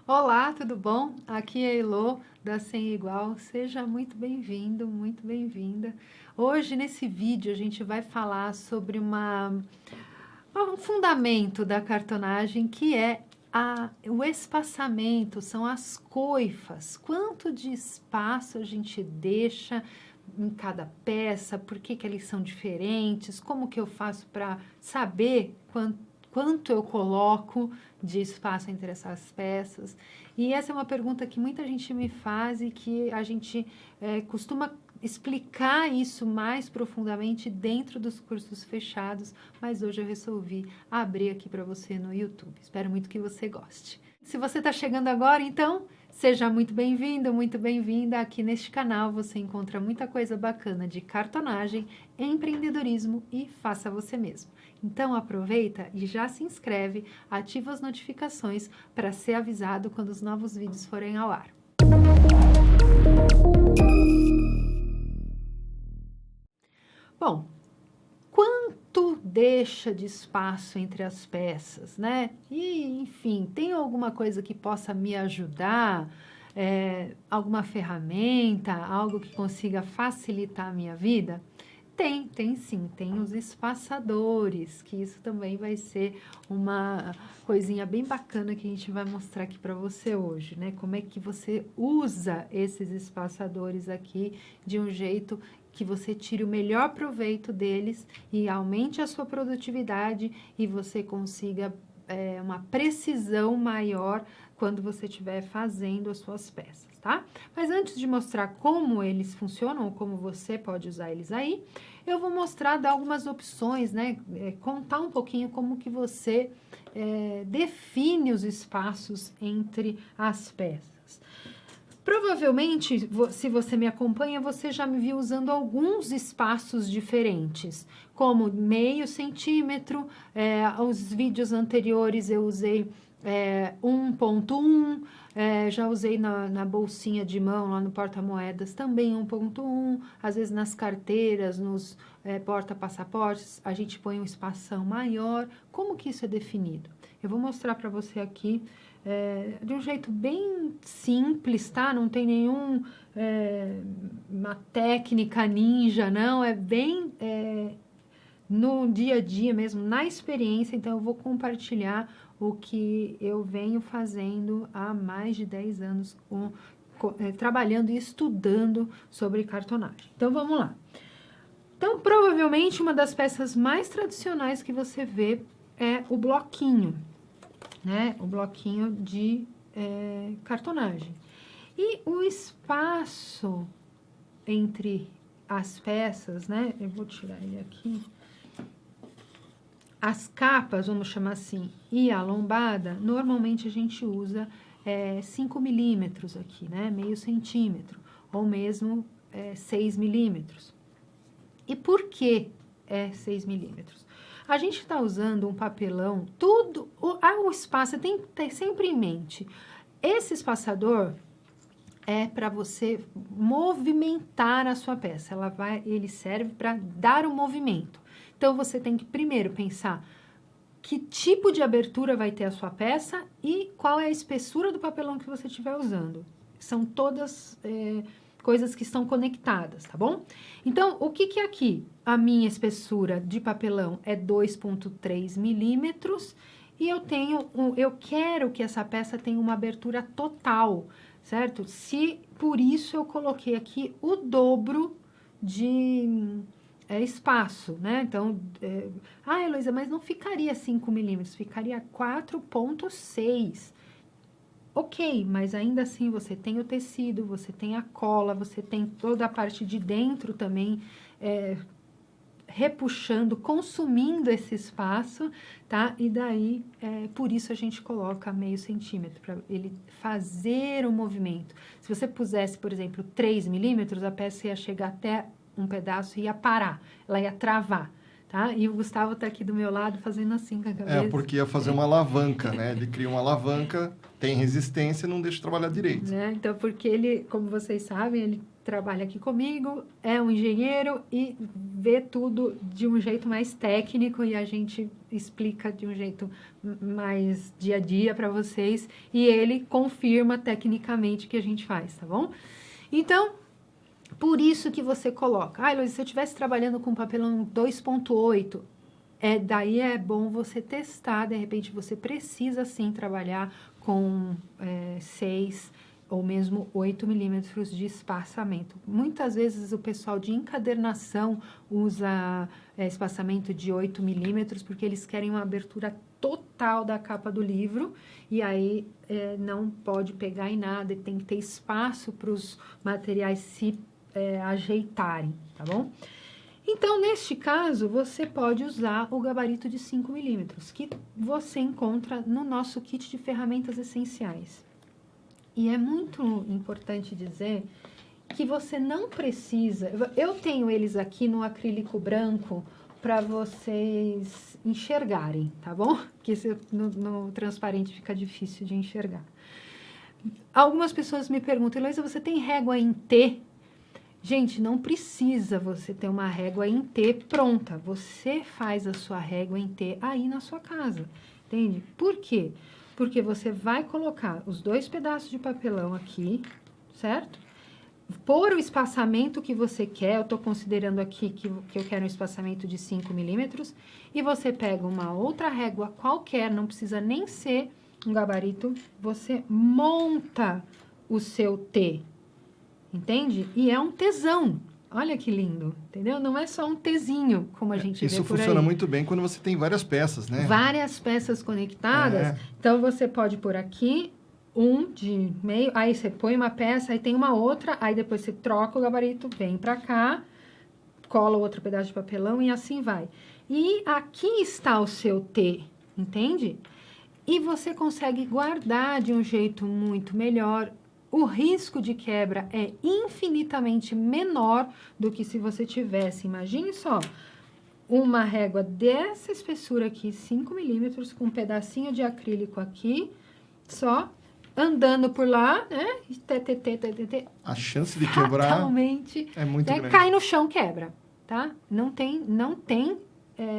Olá, tudo bom? Aqui é a Elô, da Sem Igual. Seja muito bem-vindo, muito bem-vinda. Hoje, nesse vídeo, a gente vai falar sobre um fundamento da cartonagem, que é o espaçamento, são as coifas. Quanto de espaço a gente deixa em cada peça, por que que eles são diferentes, como que eu faço para saber quanto eu coloco de espaço entre essas peças. E essa é uma pergunta que muita gente me faz e que a gente costuma explicar isso mais profundamente dentro dos cursos fechados, mas hoje eu resolvi abrir aqui para você no YouTube. Espero muito que você goste. Se você está chegando agora, então seja muito bem-vindo, muito bem-vinda. Aqui neste canal você encontra muita coisa bacana de cartonagem, empreendedorismo e faça você mesmo. Então aproveita e já se inscreve, ativa as notificações para ser avisado quando os novos vídeos forem ao ar. Bom, quanto deixa de espaço entre as peças, né? E, enfim, tem alguma coisa que possa me ajudar? Alguma ferramenta, algo que consiga facilitar a minha vida? Tem sim, tem os espaçadores, que isso também vai ser uma coisinha bem bacana que a gente vai mostrar aqui para você hoje, né? Como é que você usa esses espaçadores aqui de um jeito que você tire o melhor proveito deles e aumente a sua produtividade e você consiga uma precisão maior quando você estiver fazendo as suas peças, tá? Mas antes de mostrar como eles funcionam, ou como você pode usar eles aí, eu vou mostrar, dar algumas opções, né? Contar um pouquinho como que você define os espaços entre as peças. Provavelmente, se você me acompanha, você já me viu usando alguns espaços diferentes, como meio centímetro, os vídeos anteriores eu usei 1,1, já usei na bolsinha de mão, lá no porta-moedas, também 1,1, às vezes nas carteiras, nos porta-passaportes, a gente põe um espação maior. Como que isso é definido? Eu vou mostrar para você aqui de um jeito bem simples, tá? Não tem uma técnica ninja, não. É bem no dia a dia mesmo, na experiência. Então, eu vou compartilhar o que eu venho fazendo há mais de 10 anos, trabalhando e estudando sobre cartonagem. Então, vamos lá. Então, provavelmente, uma das peças mais tradicionais que você vê é o bloquinho, né? O bloquinho de cartonagem. E o espaço entre as peças, né? Eu vou tirar ele aqui. As capas, vamos chamar assim, e a lombada, normalmente a gente usa 5 milímetros aqui, né? Meio centímetro, ou mesmo 6 milímetros. E por que 6 milímetros? A gente está usando um papelão, o espaço, tem que ter sempre em mente. Esse espaçador é para você movimentar a sua peça. Ele serve para dar um movimento. Então, você tem que primeiro pensar que tipo de abertura vai ter a sua peça e qual é a espessura do papelão que você estiver usando. São todas coisas que estão conectadas, tá bom? Então, o que é aqui? A minha espessura de papelão é 2,3 milímetros e eu quero que essa peça tenha uma abertura total, certo? Por isso eu coloquei aqui o dobro de espaço, né? Então, Heloísa, mas não ficaria 5 milímetros, ficaria 4,6. Ok, mas ainda assim você tem o tecido, você tem a cola, você tem toda a parte de dentro também repuxando, consumindo esse espaço, tá? E daí, por isso a gente coloca meio centímetro, para ele fazer o movimento. Se você pusesse, por exemplo, 3 milímetros, a peça ia chegar até um pedaço e ia parar, ela ia travar, tá? E o Gustavo tá aqui do meu lado fazendo assim com a cabeça. Porque ia fazer uma alavanca, né? Ele cria uma alavanca, tem resistência e não deixa trabalhar direito. Né? Então, porque ele, como vocês sabem, ele trabalha aqui comigo, é um engenheiro e vê tudo de um jeito mais técnico e a gente explica de um jeito mais dia a dia para vocês e ele confirma tecnicamente o que a gente faz, tá bom? Então, por isso que você coloca, Luiz, se eu estivesse trabalhando com papelão 2.8, daí é bom você testar, de repente você precisa sim trabalhar com 6 ou mesmo 8 milímetros de espaçamento. Muitas vezes o pessoal de encadernação usa espaçamento de 8 milímetros porque eles querem uma abertura total da capa do livro e aí não pode pegar em nada e tem que ter espaço para os materiais se ajeitarem, tá bom? Então, neste caso, você pode usar o gabarito de 5 milímetros, que você encontra no nosso kit de ferramentas essenciais. E é muito importante dizer que você não precisa... Eu tenho eles aqui no acrílico branco para vocês enxergarem, tá bom? Porque no transparente fica difícil de enxergar. Algumas pessoas me perguntam, Heloísa, você tem régua em T? Gente, não precisa você ter uma régua em T pronta. Você faz a sua régua em T aí na sua casa, entende? Por quê? Porque você vai colocar os 2 pedaços de papelão aqui, certo? Por o espaçamento que você quer, eu estou considerando aqui que eu quero um espaçamento de 5 milímetros, e você pega uma outra régua qualquer, não precisa nem ser um gabarito, você monta o seu T, entende? E é um tesão. Olha que lindo, entendeu? Não é só um Tzinho, como a gente vê por aí. Isso funciona muito bem quando você tem várias peças, né? Várias peças conectadas. Então, você pode pôr aqui um de meio, aí você põe uma peça, aí tem uma outra, aí depois você troca o gabarito, vem pra cá, cola outro pedaço de papelão e assim vai. E aqui está o seu T, entende? E você consegue guardar de um jeito muito melhor. O risco de quebra é infinitamente menor do que se você tivesse, imagine só, uma régua dessa espessura aqui, 5 milímetros, com um pedacinho de acrílico aqui, só, andando por lá, né? A chance de quebrar fatalmente, é muito grande. Cai no chão, quebra, tá? Não tem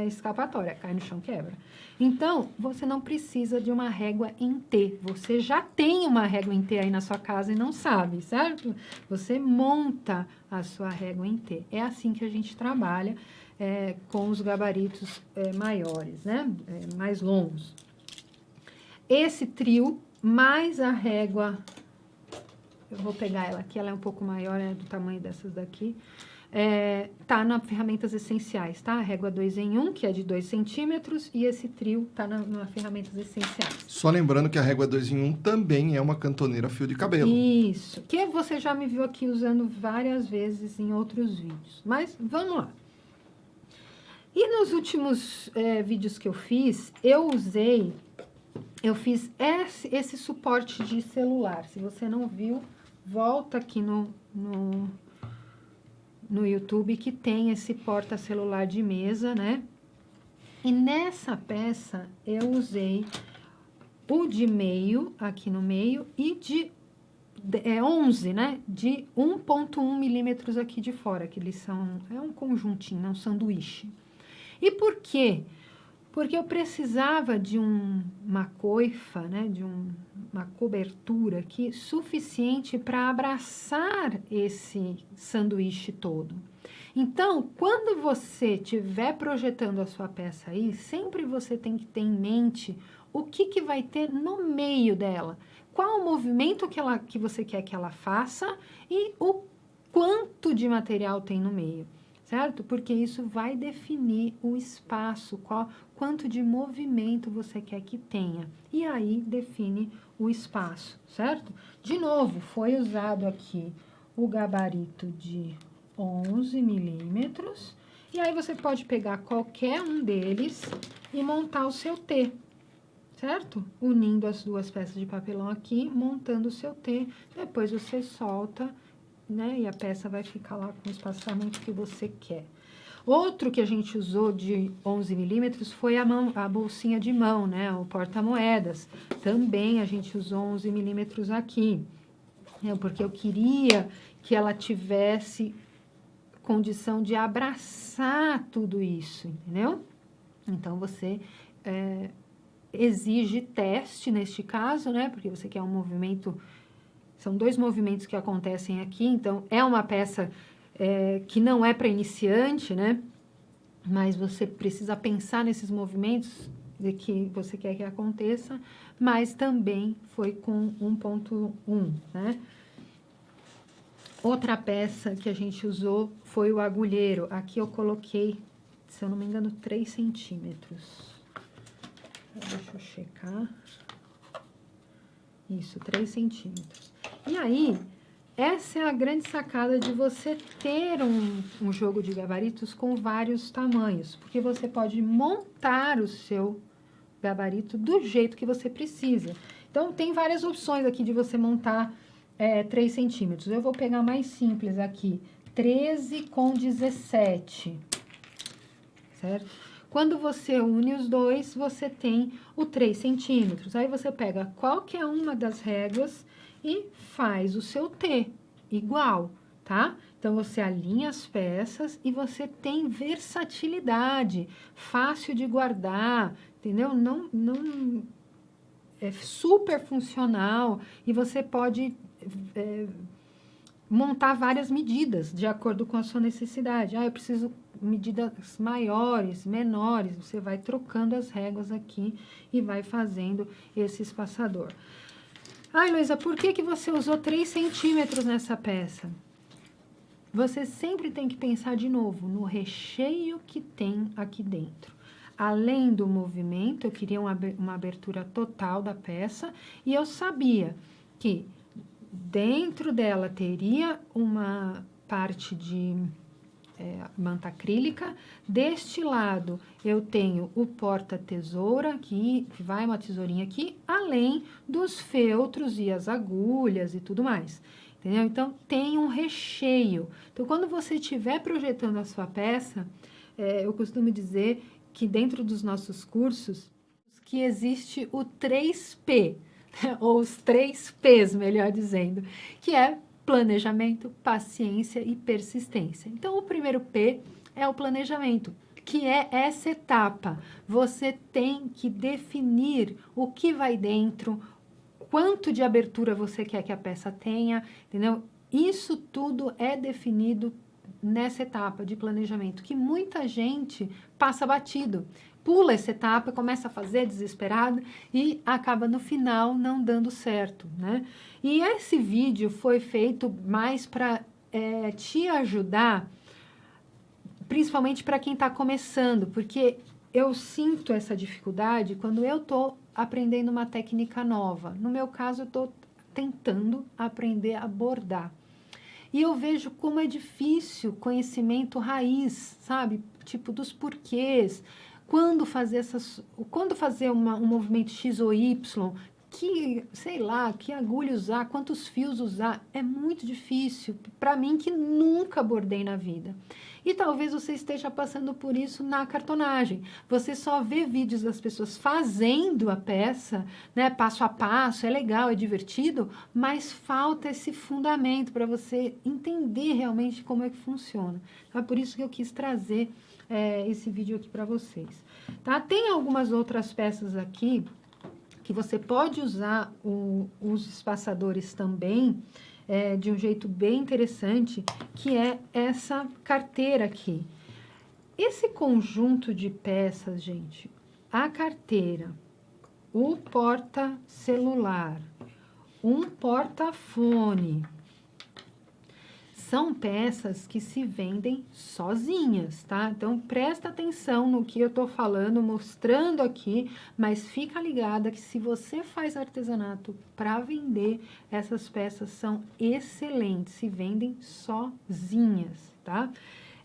escapatória, cai no chão, quebra. Então, você não precisa de uma régua em T. Você já tem uma régua em T aí na sua casa e não sabe, certo? Você monta a sua régua em T. É assim que a gente trabalha com os gabaritos maiores, né? Mais longos. Esse trio, mais a régua... Eu vou pegar ela aqui, ela é um pouco maior, do tamanho dessas daqui. Tá na Ferramentas Essenciais, tá? A régua 2 em 1, que é de 2 centímetros, e esse trio tá na Ferramentas Essenciais. Só lembrando que a régua 2 em 1 também é uma cantoneira fio de cabelo. Isso, que você já me viu aqui usando várias vezes em outros vídeos. Mas, vamos lá. E nos últimos vídeos que eu fiz, eu fiz esse suporte de celular. Se você não viu, volta aqui no YouTube, que tem esse porta-celular de mesa, né? E nessa peça, eu usei o de meio, aqui no meio, e de 11, né? De 1.1 milímetros aqui de fora, que eles são... É um conjuntinho, é um sanduíche. E por quê? Porque eu precisava de uma coifa, né? De uma cobertura aqui suficiente para abraçar esse sanduíche todo. Então, quando você estiver projetando a sua peça aí, sempre você tem que ter em mente o que vai ter no meio dela. Qual o movimento que você quer que ela faça e o quanto de material tem no meio, certo? Porque isso vai definir o espaço, quanto de movimento você quer que tenha. E aí define o espaço, certo? De novo, foi usado aqui o gabarito de 11 milímetros. E aí você pode pegar qualquer um deles e montar o seu T, certo? Unindo as duas peças de papelão aqui, montando o seu T. Depois você solta, né? E a peça vai ficar lá com o espaçamento que você quer. Outro que a gente usou de 11 milímetros foi a bolsinha de mão, né? O porta-moedas. Também a gente usou 11 milímetros aqui, né? Porque eu queria que ela tivesse condição de abraçar tudo isso, entendeu? Então, você exige teste neste caso, né? Porque você quer um movimento... São 2 movimentos que acontecem aqui, então é uma peça que não é para iniciante, né? Mas você precisa pensar nesses movimentos de que você quer que aconteça, mas também foi com 1.1, né? Outra peça que a gente usou foi o agulheiro. Aqui eu coloquei, se eu não me engano, 3 centímetros. Deixa eu checar. Isso, 3 centímetros. E aí, essa é a grande sacada de você ter um jogo de gabaritos com vários tamanhos, porque você pode montar o seu gabarito do jeito que você precisa. Então, tem várias opções aqui de você montar 3 centímetros. Eu vou pegar mais simples aqui, 13 com 17, certo? Quando você une os dois, você tem o 3 centímetros. Aí você pega qualquer uma das réguas e faz o seu T igual, tá? Então, você alinha as peças e você tem versatilidade, fácil de guardar, entendeu? Não é super funcional e você pode montar várias medidas de acordo com a sua necessidade. Eu preciso medidas maiores, menores, você vai trocando as réguas aqui e vai fazendo esse espaçador. Luísa, por que você usou 3 centímetros nessa peça? Você sempre tem que pensar de novo no recheio que tem aqui dentro. Além do movimento, eu queria uma abertura total da peça e eu sabia que dentro dela teria uma parte de manta acrílica. Deste lado, eu tenho o porta-tesoura aqui, que vai uma tesourinha aqui, além dos feltros e as agulhas e tudo mais. Entendeu? Então, tem um recheio. Então, quando você estiver projetando a sua peça, eu costumo dizer que dentro dos nossos cursos, que existe o 3P, ou os 3 P's, melhor dizendo, que é planejamento, paciência e persistência. Então, o primeiro P é o planejamento, que é essa etapa. Você tem que definir o que vai dentro, quanto de abertura você quer que a peça tenha, entendeu? Isso tudo é definido nessa etapa de planejamento, que muita gente passa batido. Pula essa etapa, começa a fazer desesperado e acaba no final não dando certo, né? E esse vídeo foi feito mais para te ajudar, principalmente para quem está começando, porque eu sinto essa dificuldade quando eu estou aprendendo uma técnica nova. No meu caso, eu estou tentando aprender a bordar. E eu vejo como é difícil conhecimento raiz, sabe? Tipo, dos porquês. Quando fazer um movimento X ou Y, sei lá, que agulha usar, quantos fios usar, é muito difícil. Para mim, que nunca bordei na vida. E talvez você esteja passando por isso na cartonagem. Você só vê vídeos das pessoas fazendo a peça, né, passo a passo, é legal, é divertido, mas falta esse fundamento para você entender realmente como é que funciona. Então, é por isso que eu quis trazer esse vídeo aqui para vocês. Tá? Tem algumas outras peças aqui que você pode usar os espaçadores também, de um jeito bem interessante, que é essa carteira aqui. Esse conjunto de peças, gente, a carteira, o porta-celular, um porta-fone, são peças que se vendem sozinhas, tá? Então, presta atenção no que eu tô falando, mostrando aqui, mas fica ligada que se você faz artesanato para vender, essas peças são excelentes, se vendem sozinhas, tá?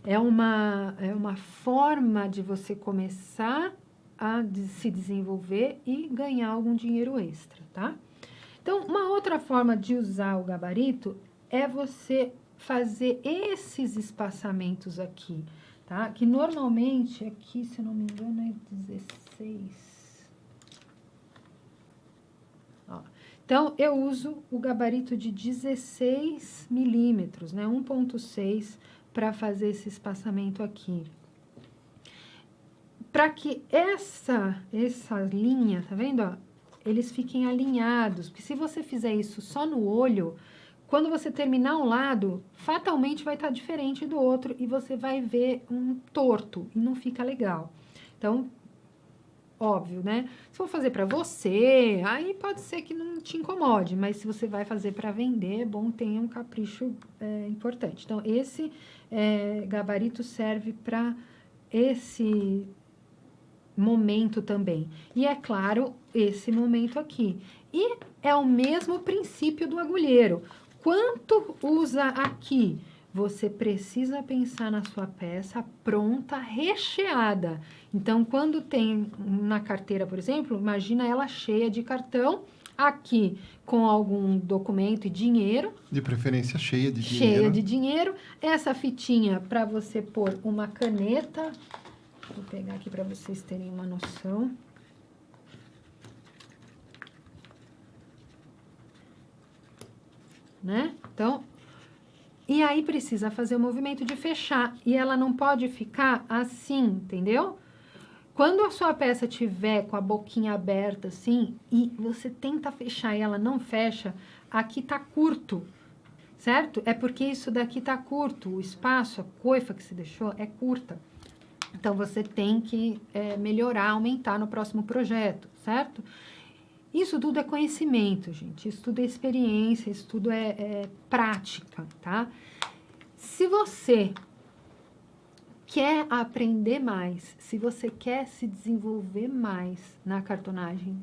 É uma forma de você começar a se desenvolver e ganhar algum dinheiro extra, tá? Então, uma outra forma de usar o gabarito é você fazer esses espaçamentos aqui, tá? Que normalmente, aqui, se eu não me engano, é 16. Ó. Então, eu uso o gabarito de 16 milímetros, né? 1,6 para fazer esse espaçamento aqui. Para que essa linha, tá vendo, ó? Eles fiquem alinhados, porque se você fizer isso só no olho, quando você terminar um lado, fatalmente vai estar diferente do outro e você vai ver um torto e não fica legal. Então, óbvio, né? Se for fazer para você, aí pode ser que não te incomode, mas se você vai fazer para vender, é bom ter um capricho importante. Então, esse gabarito serve para esse momento também. E é claro, esse momento aqui. E é o mesmo princípio do agulheiro. Quanto usa aqui? Você precisa pensar na sua peça pronta, recheada. Então, quando tem na carteira, por exemplo, imagina ela cheia de cartão, aqui com algum documento e dinheiro. De preferência cheia de dinheiro. Cheia de dinheiro. Essa fitinha para você pôr uma caneta. Vou pegar aqui para vocês terem uma noção. Né? Então, e aí precisa fazer o movimento de fechar. E ela não pode ficar assim, entendeu? Quando a sua peça tiver com a boquinha aberta assim, e você tenta fechar e ela não fecha, aqui tá curto, certo? É porque isso daqui tá curto, o espaço, a coifa que se deixou é curta. Então, você tem que melhorar, aumentar no próximo projeto, certo? Isso tudo é conhecimento, gente. Isso tudo é experiência, isso tudo é prática, tá? Se você quer aprender mais, se você quer se desenvolver mais na cartonagem,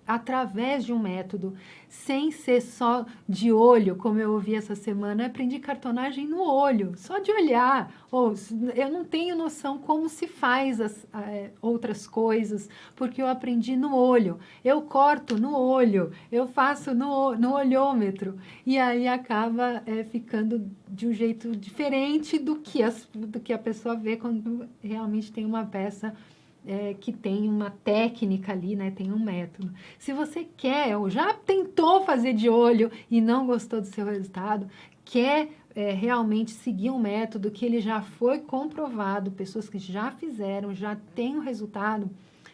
através de um método, sem ser só de olho, como eu ouvi essa semana, eu aprendi cartonagem no olho, só de olhar, ou eu não tenho noção como se faz as outras coisas, porque eu aprendi no olho, eu corto no olho, eu faço no olhômetro, e aí acaba ficando de um jeito diferente do que a pessoa vê quando realmente tem uma peça que tem uma técnica ali, né? Tem um método. Se você quer ou já tentou fazer de olho e não gostou do seu resultado, quer realmente seguir um método que ele já foi comprovado, pessoas que já fizeram, já têm o resultado,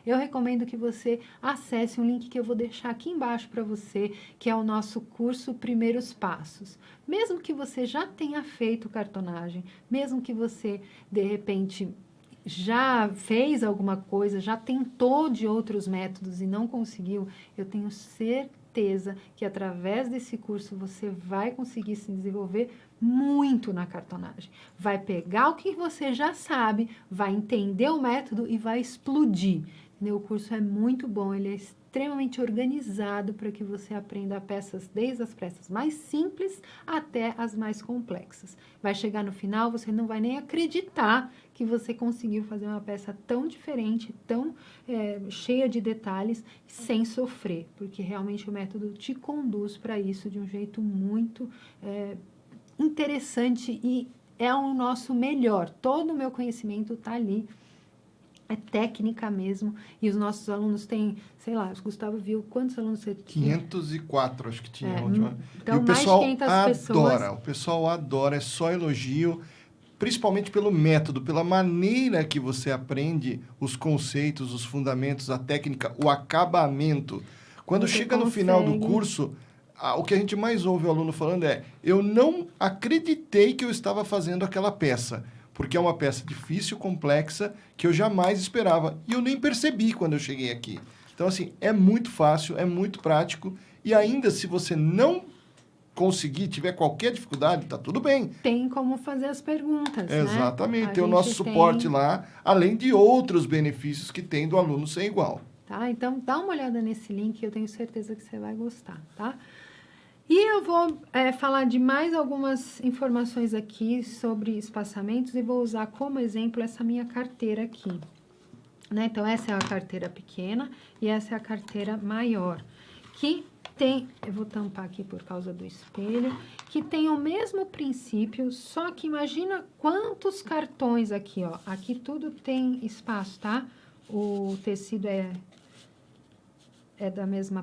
eu recomendo que você acesse um link que eu vou deixar aqui embaixo para você, que é o nosso curso Primeiros Passos. Mesmo que você já tenha feito cartonagem, mesmo que você, de repente, já fez alguma coisa, já tentou de outros métodos e não conseguiu, eu tenho certeza que através desse curso você vai conseguir se desenvolver muito na cartonagem. Vai pegar o que você já sabe, vai entender o método e vai explodir. O curso é muito bom, ele é extremamente organizado para que você aprenda peças, desde as peças mais simples até as mais complexas. Vai chegar no final, você não vai nem acreditar que você conseguiu fazer uma peça tão diferente, tão cheia de detalhes, sem sofrer, porque realmente o método te conduz para isso de um jeito muito interessante e é o nosso melhor. Todo o meu conhecimento está ali. É técnica mesmo, e os nossos alunos têm, sei lá, o Gustavo viu quantos alunos você tinha? 504, acho que tinha a última. Então, e o pessoal mais de 500 adora, pessoas. o pessoal adora, é só elogio, principalmente pelo método, pela maneira que você aprende os conceitos, os fundamentos, a técnica, o acabamento. Quando Você chega no final do curso, o que a gente mais ouve o aluno falando é: eu não acreditei que eu estava fazendo aquela peça, porque é uma peça difícil, complexa, que eu jamais esperava. E eu nem percebi quando eu cheguei aqui. Então, assim, é muito fácil, é muito prático. E ainda, se você não conseguir, tiver qualquer dificuldade, tá tudo bem. Tem como fazer as perguntas, Exatamente. né? Tem o nosso suporte lá, além de outros benefícios que tem do aluno ser igual. Tá? Então, dá uma olhada nesse link, eu tenho certeza que você vai gostar, tá? E eu vou falar de mais algumas informações aqui sobre espaçamentos e vou usar como exemplo essa minha carteira aqui. Né? Então, essa é a carteira pequena e essa é a carteira maior, que tem, eu vou tampar aqui por causa do espelho, que tem o mesmo princípio, só que imagina quantos cartões aqui, ó. Aqui tudo tem espaço, tá? O tecido é da mesma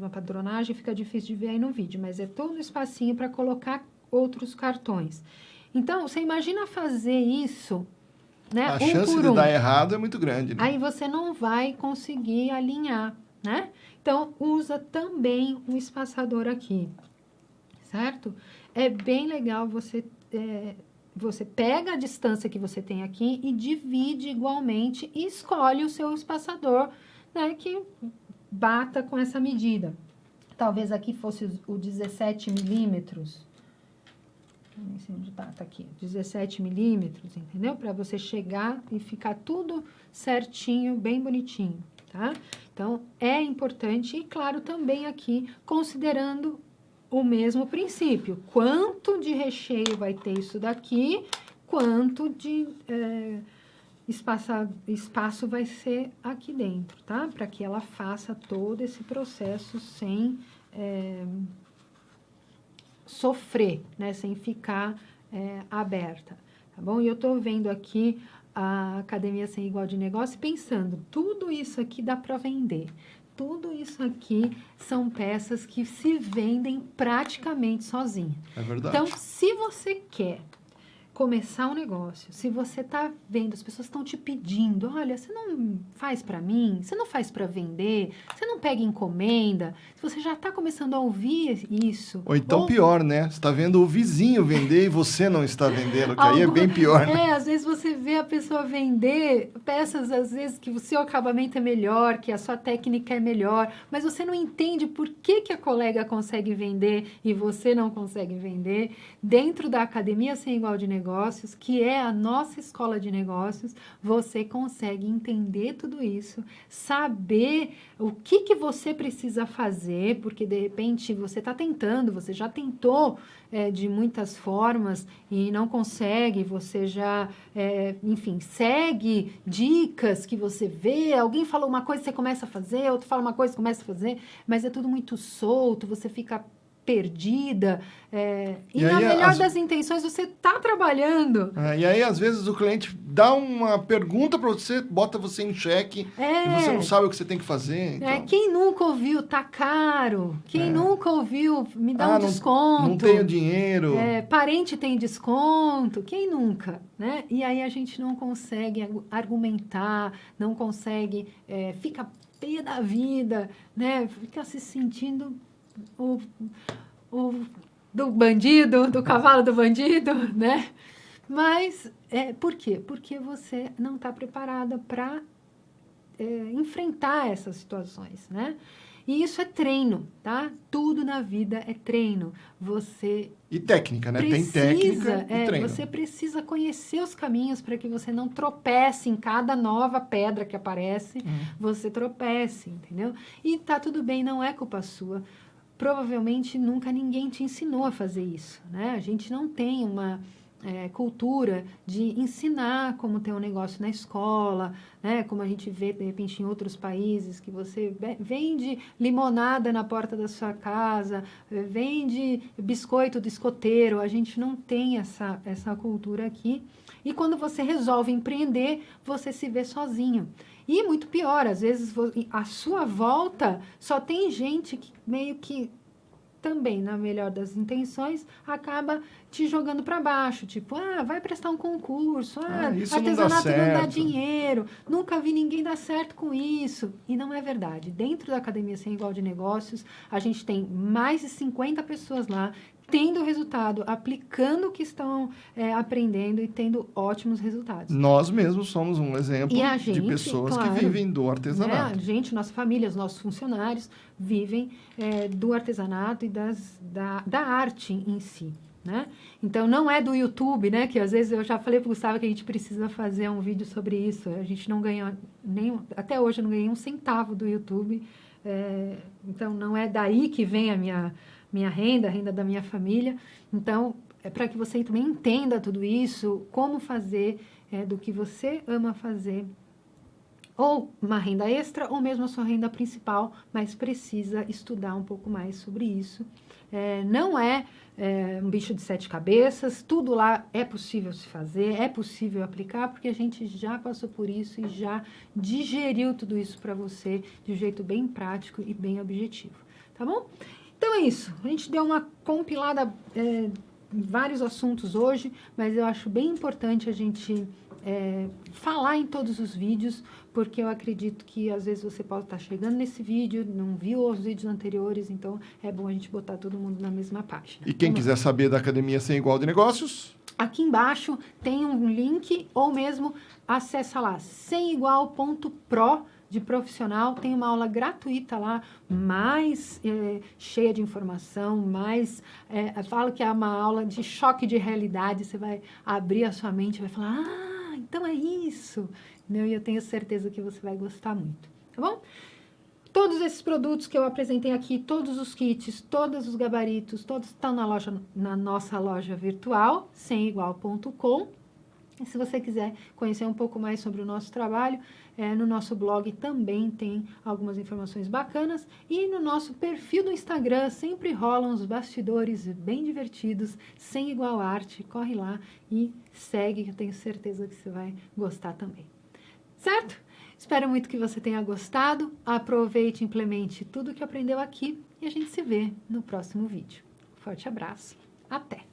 padronagem, fica difícil de ver aí no vídeo, mas é todo espacinho para colocar outros cartões. Então, você imagina fazer isso, né? A chance de dar errado é muito grande, né? Aí você não vai conseguir alinhar, né? Então, usa também um espaçador aqui, certo? É bem legal você pega a distância que você tem aqui e divide igualmente e escolhe o seu espaçador, né, que bata com essa medida. Talvez aqui fosse o 17 milímetros. Nem sei onde tá aqui. 17 milímetros, entendeu? Para você chegar e ficar tudo certinho, bem bonitinho, tá? Então, é importante e, claro, também aqui, considerando o mesmo princípio. Quanto de recheio vai ter isso daqui, quanto de espaço vai ser aqui dentro, tá? Para que ela faça todo esse processo sem sofrer, né? Sem ficar aberta, tá bom? E eu tô vendo aqui a Academia Sem Igual de Negócio pensando, tudo isso aqui dá para vender. Tudo isso aqui são peças que se vendem praticamente sozinha. É verdade. Então, se você quer começar um negócio, se você está vendo, as pessoas estão te pedindo, olha, você não faz para mim, você não faz para vender, você não pega encomenda, se você já está começando a ouvir isso... Ou então pior, né? Você está vendo o vizinho vender e você não está vendendo, que aí é bem pior, né? Às vezes você vê a pessoa vender peças, às vezes, que o seu acabamento é melhor, que a sua técnica é melhor, mas você não entende por que a colega consegue vender e você não consegue vender. Dentro da Academia Sem Igual de Negócios, que é a nossa escola de negócios, você consegue entender tudo isso, saber o que você precisa fazer, porque de repente você está tentando, você já tentou de muitas formas e não consegue, você já, enfim, segue dicas que você vê, alguém falou uma coisa, você começa a fazer, outro fala uma coisa, começa a fazer, mas é tudo muito solto, você fica perdida, e na melhor das intenções você está trabalhando. E aí, às vezes, o cliente dá uma pergunta para você, bota você em xeque, e você não sabe o que você tem que fazer. Então... Quem nunca ouviu, tá caro. Quem nunca ouviu, me dá um desconto. Não tenho dinheiro. Parente tem desconto. Quem nunca, né? E aí a gente não consegue argumentar, não consegue, fica pé da vida, né? Fica se sentindo... do bandido, do cavalo do bandido, né? Mas, por quê? Porque você não está preparada para enfrentar essas situações, né? E isso é treino, tá? Tudo na vida é treino. Você... E técnica, né? Tem técnica e treino. Você precisa conhecer os caminhos para que você não tropece em cada nova pedra que aparece. Você tropece, entendeu? E tá tudo bem, não é culpa sua. Provavelmente nunca ninguém te ensinou a fazer isso, né? A gente não tem uma cultura de ensinar como ter um negócio na escola, né? Como a gente vê, de repente, em outros países, que você vende limonada na porta da sua casa, vende biscoito do escoteiro. A gente não tem essa cultura aqui. E quando você resolve empreender, você se vê sozinho. E muito pior, às vezes, à sua volta, só tem gente que meio que também, na melhor das intenções, acaba te jogando para baixo. Tipo, vai prestar um concurso, artesanato não dá dinheiro, nunca vi ninguém dar certo com isso. E não é verdade. Dentro da Academia Sem Igual de Negócios, a gente tem mais de 50 pessoas lá, tendo resultado, aplicando o que estão aprendendo e tendo ótimos resultados. Nós mesmos somos um exemplo de pessoas que vivem do artesanato. A gente, nossa família, os nossos funcionários vivem do artesanato e da arte em si, né? Então, não é do YouTube, né? Que às vezes eu já falei para o Gustavo que a gente precisa fazer um vídeo sobre isso. A gente não ganha até hoje eu não ganhei um centavo do YouTube. Então, não é daí que vem a minha renda, a renda da minha família. Então, é para que você também entenda tudo isso, como fazer do que você ama fazer ou uma renda extra, ou mesmo a sua renda principal, mas precisa estudar um pouco mais sobre isso. Não é um bicho de 7 cabeças, tudo lá é possível se fazer, é possível aplicar, porque a gente já passou por isso e já digeriu tudo isso para você de um jeito bem prático e bem objetivo, tá bom? Então é isso, a gente deu uma compilada em vários assuntos hoje, mas eu acho bem importante a gente falar em todos os vídeos, porque eu acredito que às vezes você pode estar chegando nesse vídeo, não viu os vídeos anteriores, então é bom a gente botar todo mundo na mesma página. E quem quiser saber da Academia Sem Igual de Negócios? Aqui embaixo tem um link, ou mesmo acessa lá, semigual.pro de profissional, tem uma aula gratuita lá, mais cheia de informação, mais, falo que é uma aula de choque de realidade, você vai abrir a sua mente e vai falar, então é isso, e eu tenho certeza que você vai gostar muito, tá bom? Todos esses produtos que eu apresentei aqui, todos os kits, todos os gabaritos, todos estão na nossa loja virtual, semigual.com. E se você quiser conhecer um pouco mais sobre o nosso trabalho, no nosso blog também tem algumas informações bacanas. E no nosso perfil do Instagram sempre rolam os bastidores bem divertidos, Sem Igual Arte. Corre lá e segue, que eu tenho certeza que você vai gostar também. Certo? Espero muito que você tenha gostado. Aproveite e implemente tudo que aprendeu aqui e a gente se vê no próximo vídeo. Forte abraço. Até!